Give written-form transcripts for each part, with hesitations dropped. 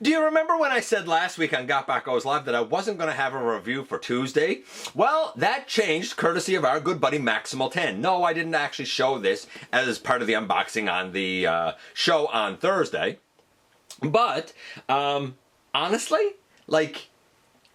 Do you remember when I said last week on GotBot Goes Live that I wasn't going to have a review for Tuesday? Well, that changed courtesy of our good buddy Maximal10. No, I didn't actually show this as part of the unboxing on the show on Thursday. But, honestly, like,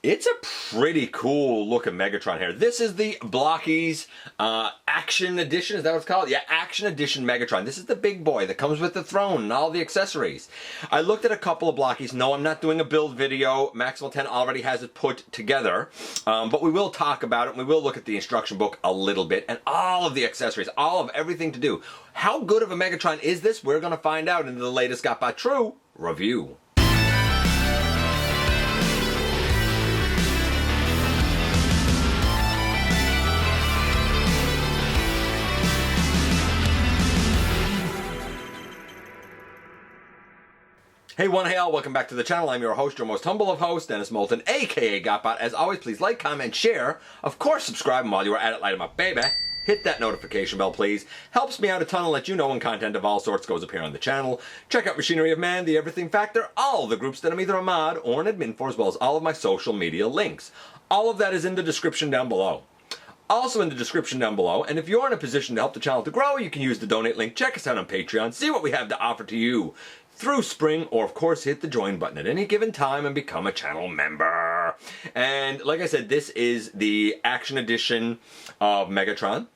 it's a pretty cool looking Megatron here. This is the Blokees Action Edition. Is that what it's called? Yeah, Action Edition Megatron. This is the big boy that comes with the throne and all the accessories. I looked at a couple of Blokees. No, I'm not doing a build video. Maximal10 already has it put together. But we will talk about it. And we will look at the instruction book a little bit. And all of the accessories. All of everything to do. How good of a Megatron is this? We're going to find out in the latest GotBot True review. Hey one, hey all, welcome back to the channel. I'm your host, your most humble of hosts, Dennis Moulton, aka GotBot. As always, please like, comment, share. Of course, subscribe, and while you are at it, light them up, baby. Hit that notification bell, please. Helps me out a ton and let you know when content of all sorts goes up here on the channel. Check out Machinery of Man, The Everything Factor, all the groups that I'm either a mod or an admin for, as well as all of my social media links. All of that is in the description down below. Also in the description down below, and if you're in a position to help the channel to grow, you can use the donate link. Check us out on Patreon, see what we have to offer to you through spring, or of course hit the join button at any given time and become a channel member. And like I said, this is the Action Edition of Megatron.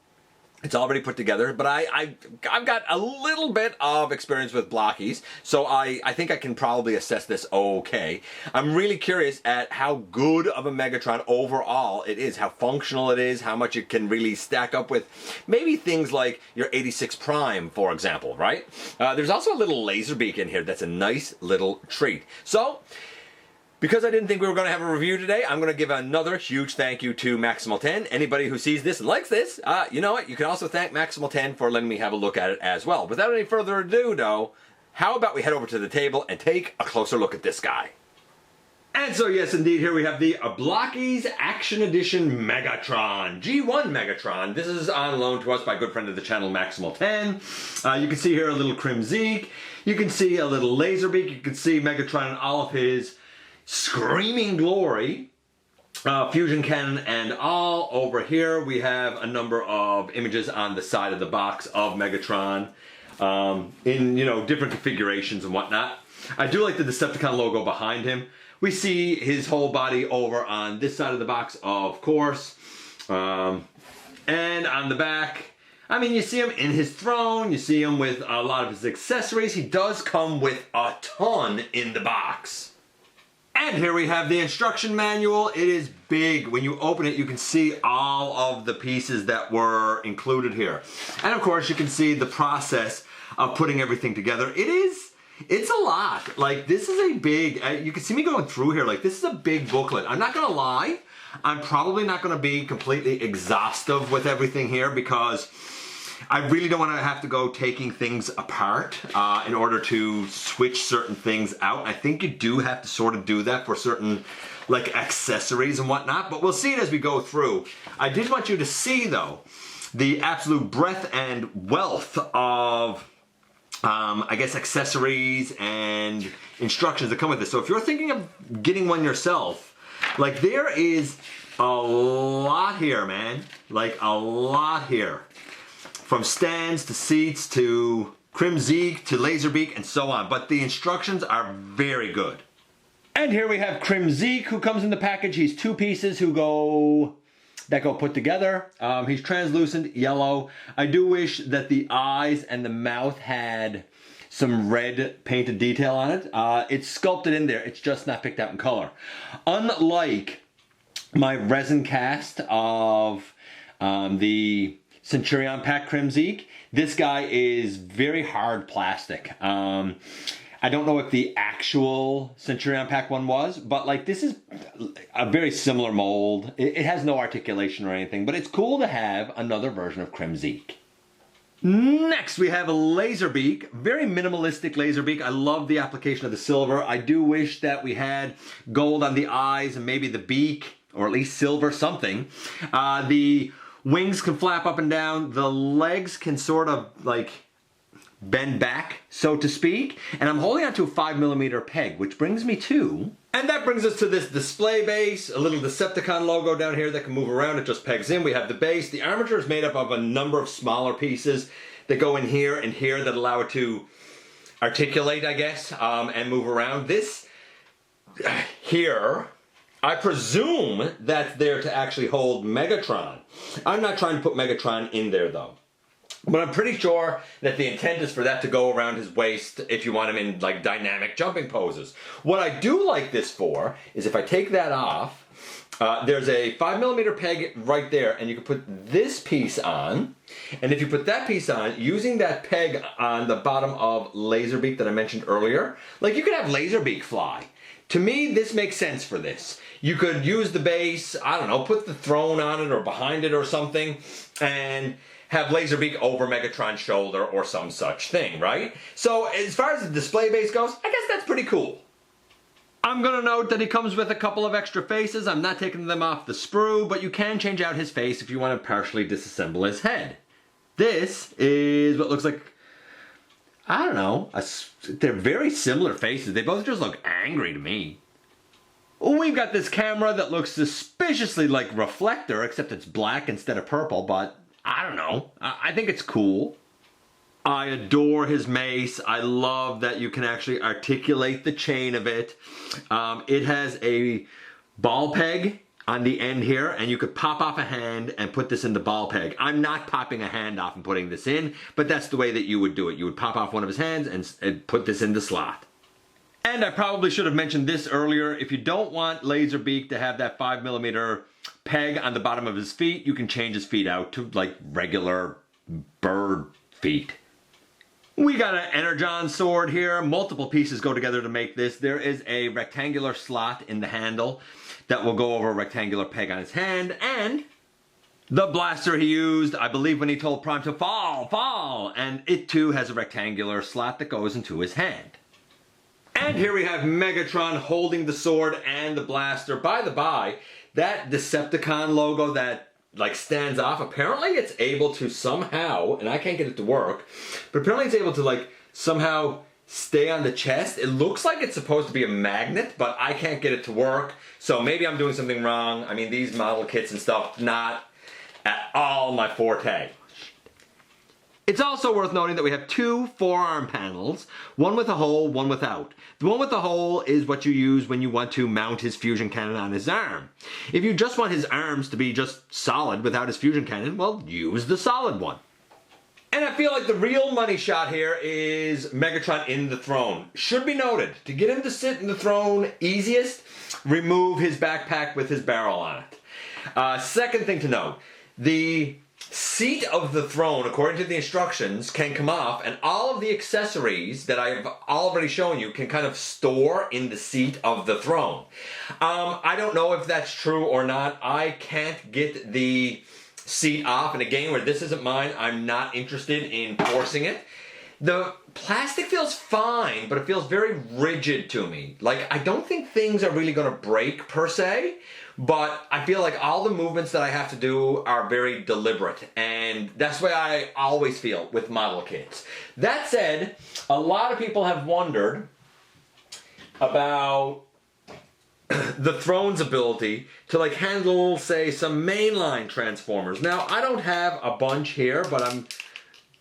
It's already put together, but I've got a little bit of experience with Blokees, so I think I can probably assess this okay. I'm really curious at how good of a Megatron overall it is, how functional it is, how much it can really stack up with maybe things like your 86 Prime, for example, right? There's also a little Laserbeak in here that's a nice little treat. So, because I didn't think we were going to have a review today, I'm going to give another huge thank you to Maximal10. Anybody who sees this and likes this, you know what? You can also thank Maximal10 for letting me have a look at it as well. Without any further ado, though, how about we head over to the table and take a closer look at this guy? And so, yes, indeed, here we have the Blokees Action Edition Megatron. G1 Megatron. This is on loan to us by a good friend of the channel, Maximal10. You can see here a little Kremzeek. You can see a little Laserbeak. You can see Megatron in all of his screaming glory, fusion cannon and all. Over here we have a number of images on the side of the box of Megatron in, you know, different configurations and whatnot. I do like the Decepticon logo behind him. We see his whole body over on this side of the box, of course, and on the back, I mean, you see him in his throne, you see him with a lot of his accessories. He does come with a ton in the box. And here we have the instruction manual. It is big. When you open it, you can see all of the pieces that were included here. And of course, you can see the process of putting everything together. It's a lot. Like, this is a big, you can see me going through here. Like, this is a big booklet. I'm not gonna lie. I'm probably not gonna be completely exhaustive with everything here because I really don't want to have to go taking things apart in order to switch certain things out. I think you do have to sort of do that for certain, like, accessories and whatnot, but we'll see it as we go through. I did want you to see, though, the absolute breadth and wealth of, I guess, accessories and instructions that come with this. So if you're thinking of getting one yourself, like, there is a lot here, man. Like, a lot here. From stands to seats to Kremzeek to Laserbeak and so on. But the instructions are very good. And here we have Kremzeek, who comes in the package. He's two pieces that go put together. He's translucent yellow. I do wish that the eyes and the mouth had some red painted detail on it. It's sculpted in there. It's just not picked out in color. Unlike my resin cast of the Centurion Pack Kremzeek, this guy is very hard plastic. I don't know if the actual Centurion Pack one was, but like, this is a very similar mold. It has no articulation or anything, but it's cool to have another version of Kremzeek. Next we have a Laserbeak, very minimalistic Laserbeak. I love the application of the silver. I do wish that we had gold on the eyes and maybe the beak, or at least silver something. The wings can flap up and down. The legs can sort of like bend back, so to speak, and I'm holding onto a 5mm peg, which brings me to, and that brings us to this display base, a little Decepticon logo down here that can move around. It just pegs in. We have the base. The armature is made up of a number of smaller pieces that go in here and here that allow it to articulate, I guess, and move around. This here, I presume that's there to actually hold Megatron. I'm not trying to put Megatron in there though. But I'm pretty sure that the intent is for that to go around his waist if you want him in like dynamic jumping poses. What I do like this for is if I take that off, there's a 5mm peg right there, and you can put this piece on. And if you put that piece on, using that peg on the bottom of Laserbeak that I mentioned earlier, like you could have Laserbeak fly. To me, this makes sense for this. You could use the base, I don't know, put the throne on it or behind it or something, and have Laserbeak over Megatron's shoulder or some such thing, right? So as far as the display base goes, I guess that's pretty cool. I'm gonna note that he comes with a couple of extra faces. I'm not taking them off the sprue, but you can change out his face if you want to partially disassemble his head. This is what looks like, I don't know, they're very similar faces. They both just look angry to me. We've got this camera that looks suspiciously like Reflector, except it's black instead of purple, but I don't know. I think it's cool. I adore his mace. I love that you can actually articulate the chain of it. It has a ball peg on the end here, and you could pop off a hand and put this in the ball peg. I'm not popping a hand off and putting this in, but that's the way that you would do it. You would pop off one of his hands and put this in the slot. And I probably should have mentioned this earlier. If you don't want Laserbeak to have that 5mm peg on the bottom of his feet, you can change his feet out to like regular bird feet. We got an Energon sword here. Multiple pieces go together to make this. There is a rectangular slot in the handle that will go over a rectangular peg on his hand, and the blaster he used, I believe, when he told Prime to fall, and it too has a rectangular slot that goes into his hand. And here we have Megatron holding the sword and the blaster. By the by, that Decepticon logo that like stands off, apparently it's able to somehow, and I can't get it to work, but apparently it's able to like somehow stay on the chest. It looks like it's supposed to be a magnet, but I can't get it to work. So maybe I'm doing something wrong. I mean, these model kits and stuff, not at all my forte. It's also worth noting that we have two forearm panels, one with a hole, one without. The one with the hole is what you use when you want to mount his fusion cannon on his arm. If you just want his arms to be just solid without his fusion cannon, well, use the solid one. And I feel like the real money shot here is Megatron in the throne. Should be noted, to get him to sit in the throne easiest, remove his backpack with his barrel on it. Second thing to note, the seat of the throne, according to the instructions, can come off, and all of the accessories that I've already shown you can kind of store in the seat of the throne. I don't know if that's true or not. I can't get the seat off in a game where this isn't mine. I'm not interested in forcing it. The plastic feels fine, but it feels very rigid to me. Like, I don't think things are really going to break per se, but I feel like all the movements that I have to do are very deliberate, and that's the way I always feel with model kits. That said, a lot of people have wondered about the throne's ability to like handle, say, some mainline transformers. Now, I don't have a bunch here, but I'm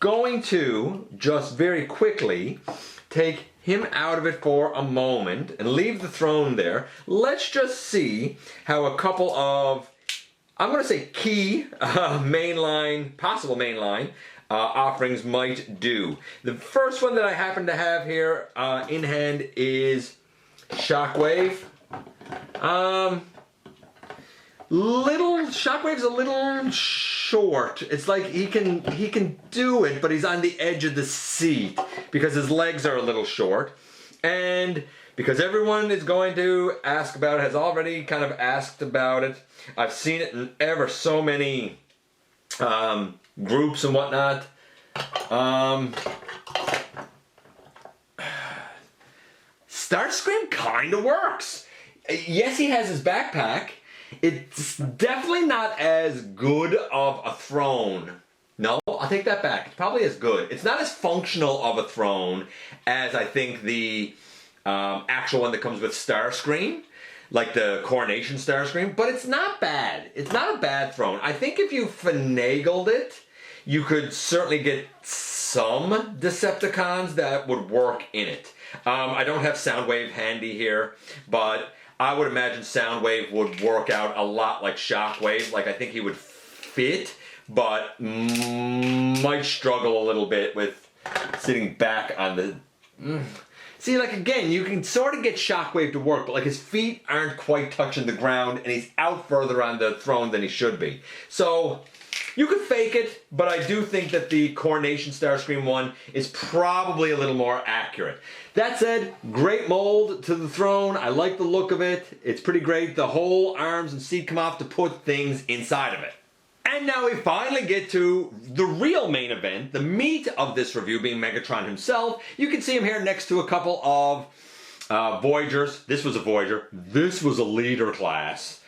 going to just very quickly take him out of it for a moment and leave the throne there. Let's just see how a couple of, I'm going to say key mainline, possible mainline offerings might do. The first one that I happen to have here in hand is Shockwave. Shockwave's a little short. It's like he can do it, but he's on the edge of the seat because his legs are a little short. And because everyone is going to ask about it, has already kind of asked about it. I've seen it in ever so many groups and whatnot. Starscream kind of works. Yes, he has his backpack. It's definitely not as good of a throne No, I'll take that back. It's probably as good. It's not as functional of a throne as I think the actual one that comes with Starscream, like the Coronation Starscream, but it's not bad. It's not a bad throne. I think if you finagled it, you could certainly get some Decepticons that would work in it. I don't have Soundwave handy here, but I would imagine Soundwave would work out a lot like Shockwave. Like, I think he would fit, but might struggle a little bit with sitting back on the... See, like, again, you can sort of get Shockwave to work, but, like, his feet aren't quite touching the ground, and he's out further on the throne than he should be. So, you could fake it, but I do think that the Coronation Starscream one is probably a little more accurate. That said, great mold to the throne. I like the look of it. It's pretty great. The whole arms and seat come off to put things inside of it. And now we finally get to the real main event, the meat of this review being Megatron himself. You can see him here next to a couple of Voyagers. This was a Voyager. This was a leader class.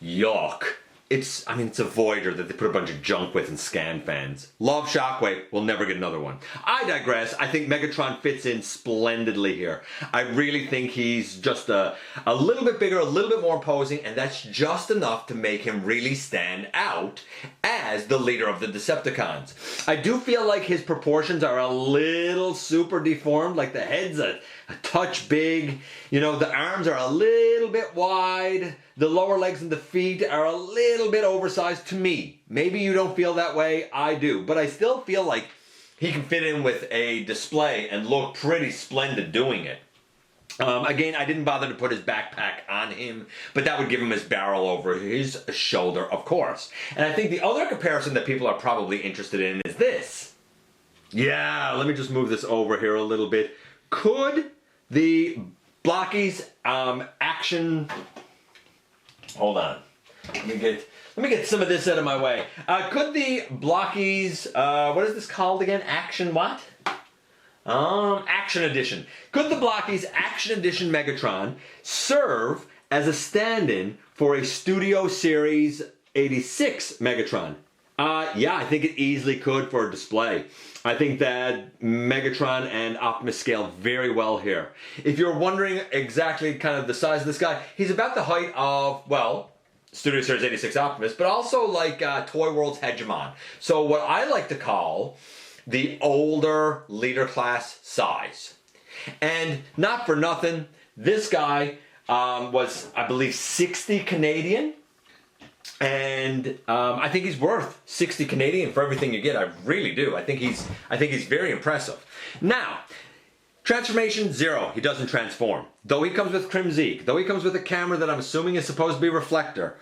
Yuck. It's a Voyager that they put a bunch of junk with and scan fans. Love Shockwave. We'll never get another one. I digress. I think Megatron fits in splendidly here. I really think he's just a little bit bigger, a little bit more imposing, and that's just enough to make him really stand out as the leader of the Decepticons. I do feel like his proportions are a little super deformed, like the head's a touch big. You know, the arms are a little bit wide. The lower legs and the feet are a little bit oversized to me. Maybe you don't feel that way. I do. But I still feel like he can fit in with a display and look pretty splendid doing it. Again, I didn't bother to put his backpack on him, but that would give him his barrel over his shoulder, of course. And I think the other comparison that people are probably interested in is this. Yeah, let me just move this over here a little bit. Could the Blokees action... Hold on. Let me get some of this out of my way. Could the Blokees, what is this called again? Action what? Action Edition. Could the Blokees Action Edition Megatron serve as a stand-in for a Studio Series 86 Megatron? Yeah, I think it easily could for a display. I think that Megatron and Optimus scale very well here. If you're wondering exactly kind of the size of this guy, he's about the height of, well, Studio Series 86 Optimus, but also like Toy World's Hegemon. So what I like to call the older leader class size. And not for nothing, this guy was, I believe, 60 Canadian. And I think he's worth 60 Canadian for everything you get. I really do. I think he's very impressive. Now, transformation 0. He doesn't transform. Though he comes with Kremzeek, though he comes with a camera that I'm assuming is supposed to be reflector,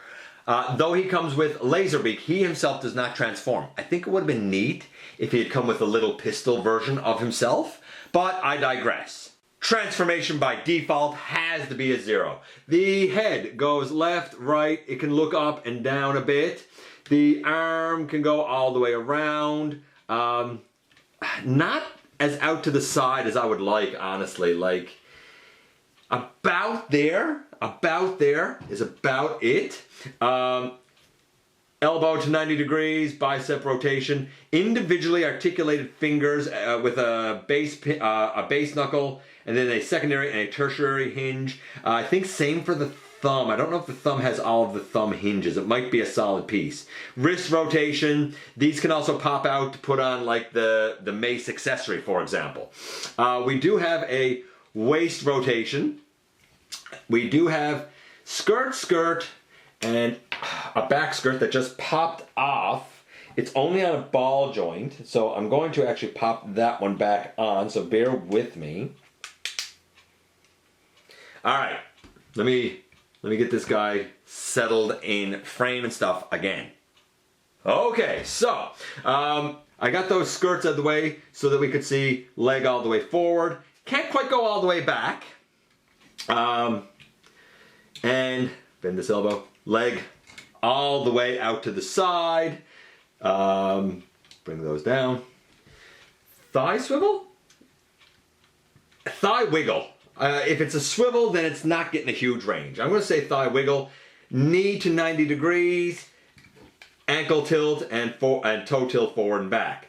though he comes with Laserbeak, he himself does not transform. I think it would have been neat if he had come with a little pistol version of himself, but I digress. Transformation by default has to be a 0. The head goes left, right, it can look up and down a bit. The arm can go all the way around. Not as out to the side as I would like, honestly. Like, about there is about it. Elbow to 90 degrees, bicep rotation, individually articulated fingers with a base knuckle, and then a secondary and a tertiary hinge. I think same for the thumb. I don't know if the thumb has all of the thumb hinges. It might be a solid piece. Wrist rotation. These can also pop out to put on like the mace accessory, for example. We do have a waist rotation. We do have skirt, and a back skirt that just popped off. It's only on a ball joint, so I'm going to actually pop that one back on, so bear with me. Alright, let me get this guy settled in frame and stuff again. Okay, so, I got those skirts out of the way so that we could see leg all the way forward. Can't quite go all the way back. And bend this elbow. Leg all the way out to the side. Bring those down. Thigh swivel? Thigh wiggle. If it's a swivel, then it's not getting a huge range. I'm going to say thigh wiggle. Knee to 90 degrees. ankle tilt, and toe tilt forward and back.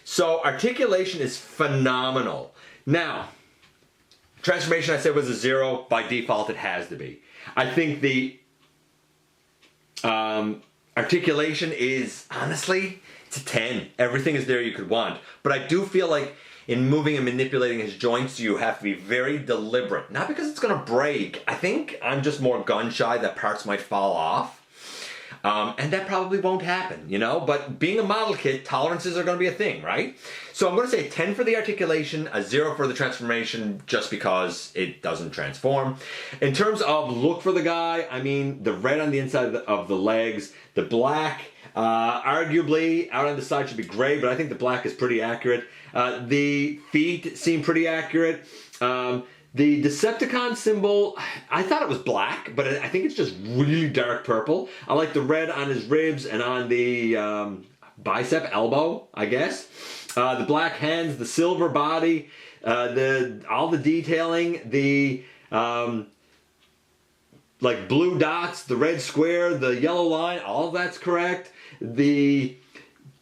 So articulation is phenomenal. Now, transformation I said was a 0. By default, it has to be. I think the articulation is, honestly, it's a 10. Everything is there you could want. But I do feel like in moving and manipulating his joints, you have to be very deliberate. Not because it's going to break. I think I'm just more gun shy that parts might fall off. And that probably won't happen, you know? But being a model kit, tolerances are going to be a thing, right? So I'm going to say 10 for the articulation, a 0 for the transformation, just because it doesn't transform. In terms of look for the guy, I mean, the red on the inside of the legs, the black, arguably out on the side should be gray, but I think the black is pretty accurate. The feet seem pretty accurate. The Decepticon symbol, I thought it was black, but I think it's just really dark purple. I like the red on his ribs and on the bicep, elbow, I guess. The black hands, the silver body, all the detailing, the like blue dots, the red square, the yellow line, all of that's correct. The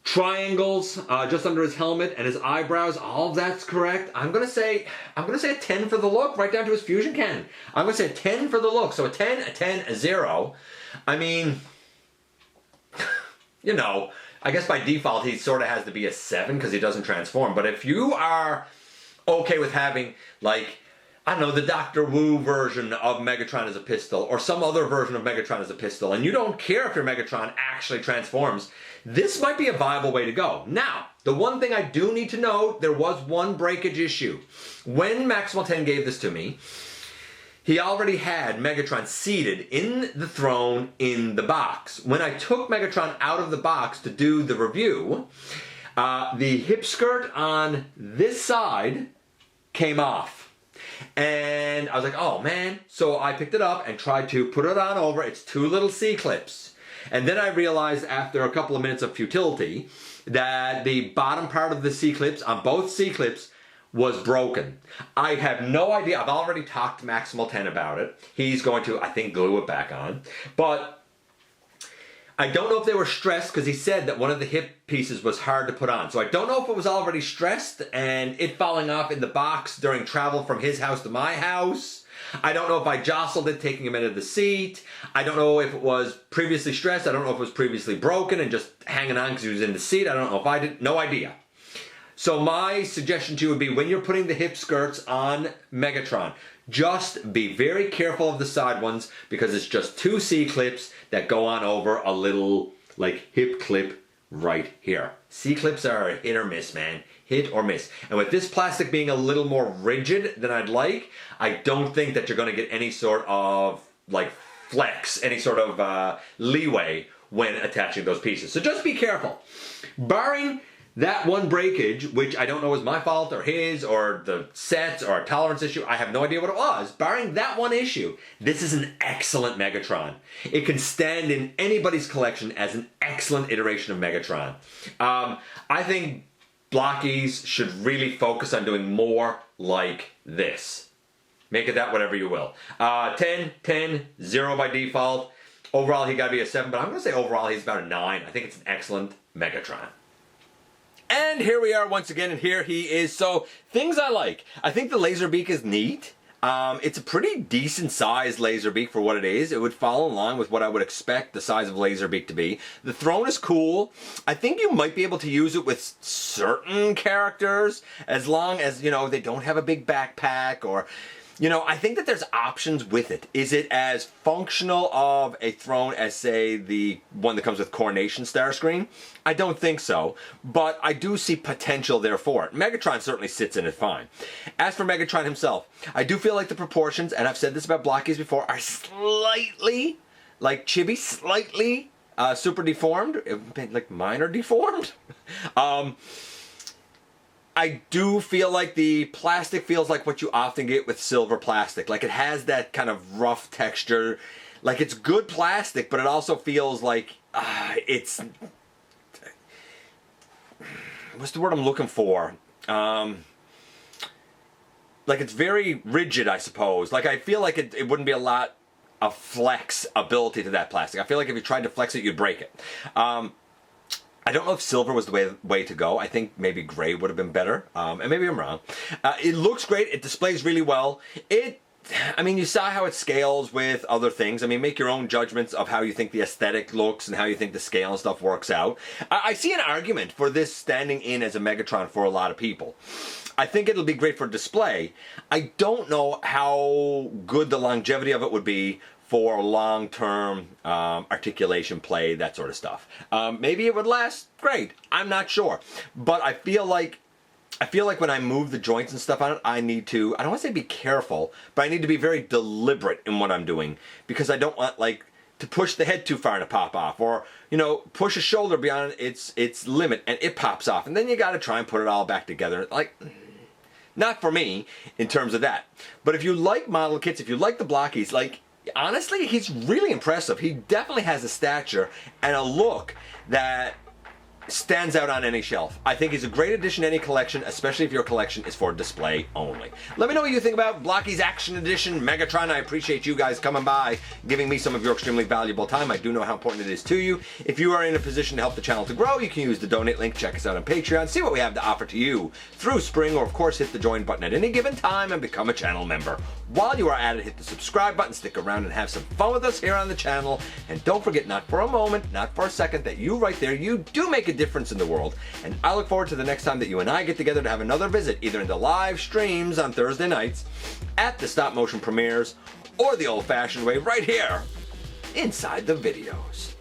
triangles just under his helmet and his eyebrows, all of that's correct. I'm gonna say a 10 for the look, right down to his fusion cannon. I'm gonna say a 10 for the look. So a 10, a 10, a 0. I mean, you know, I guess by default he sort of has to be a 7 because he doesn't transform. But if you are okay with having, like, I don't know, the Dr. Wu version of Megatron as a pistol, or some other version of Megatron as a pistol, and you don't care if your Megatron actually transforms, this might be a viable way to go. Now, the one thing I do need to note, there was one breakage issue. When Maximal 10 gave this to me, he already had Megatron seated in the throne in the box. When I took Megatron out of the box to do the review, the hip skirt on this side came off. And I was like, oh man. So I picked it up and tried to put it on over. It's 2 little C-clips. And then I realized after a couple of minutes of futility that the bottom part of the C-clips on both C-clips was broken. I have no idea. I've already talked to Maximal 10 about it. He's going to, I think, glue it back on. But I don't know if they were stressed because he said that one of the hip pieces was hard to put on. So I don't know if it was already stressed and it falling off in the box during travel from his house to my house. I don't know if I jostled it taking him out of the seat. I don't know if it was previously stressed. I don't know if it was previously broken and just hanging on because he was in the seat. I don't know if I did. No idea. So my suggestion to you would be when you're putting the hip skirts on Megatron, just be very careful of the side ones because it's just 2 C-clips that go on over a little like hip clip right here. C-clips are a hit or miss, man. Hit or miss. And with this plastic being a little more rigid than I'd like, I don't think that you're going to get any sort of like flex, any sort of leeway when attaching those pieces. So just be careful. Barring that one breakage, which I don't know is my fault or his or the sets or a tolerance issue, I have no idea what it was. Barring that one issue, this is an excellent Megatron. It can stand in anybody's collection as an excellent iteration of Megatron. I think Blokees should really focus on doing more like this. Make it that whatever you will. 10, 10, 0 by default. Overall, he got to be a 7, but I'm going to say overall he's about a 9. I think it's an excellent Megatron. And here we are once again, and here he is. So, things I like. I think the Laserbeak is neat. It's a pretty decent sized Laserbeak for what it is. It would follow along with what I would expect the size of Laserbeak to be. The throne is cool. I think you might be able to use it with certain characters as long as, you know, they don't have a big backpack or... You know, I think that there's options with it. Is it as functional of a throne as, say, the one that comes with Coronation Starscream? I don't think so, but I do see potential there for it. Megatron certainly sits in it fine. As for Megatron himself, I do feel like the proportions, and I've said this about Blokees before, are slightly, like chibi, slightly super deformed, like minor deformed. I do feel like the plastic feels like what you often get with silver plastic. Like it has that kind of rough texture. Like it's good plastic, but it also feels like it's... What's the word I'm looking for? Like it's very rigid, I suppose. Like I feel like it wouldn't be a lot of flex ability to that plastic. I feel like if you tried to flex it, you'd break it. I don't know if silver was the way to go. I think maybe gray would have been better, and maybe I'm wrong. It looks great. It displays really well. I mean, you saw how it scales with other things. I mean, make your own judgments of how you think the aesthetic looks and how you think the scale and stuff works out. I see an argument for this standing in as a Megatron for a lot of people. I think it'll be great for display. I don't know how good the longevity of it would be for long-term articulation play, that sort of stuff. Maybe it would last great. I'm not sure. But I feel like when I move the joints and stuff on it, I need to, I don't want to say be careful, but I need to be very deliberate in what I'm doing, because I don't want, like, to push the head too far and to pop off, or, you know, push a shoulder beyond its limit and it pops off, and then you got to try and put it all back together. Like, not for me in terms of that. But if you like model kits, if you like the Blokees, like, honestly, he's really impressive. He definitely has a stature and a look that stands out on any shelf. I think he's a great addition to any collection, especially if your collection is for display only. Let me know what you think about Blokees Action Edition Megatron. I appreciate you guys coming by, giving me some of your extremely valuable time. I do know how important it is to you. If you are in a position to help the channel to grow, you can use the donate link. Check us out on Patreon. See what we have to offer to you through spring, or of course hit the join button at any given time and become a channel member. While you are at it, hit the subscribe button, stick around and have some fun with us here on the channel. And don't forget, not for a moment, not for a second, that you right there, you do make a difference in the world. And I look forward to the next time that you and I get together to have another visit, either into live streams on Thursday nights, at the stop motion premieres, or the old-fashioned way right here inside the videos.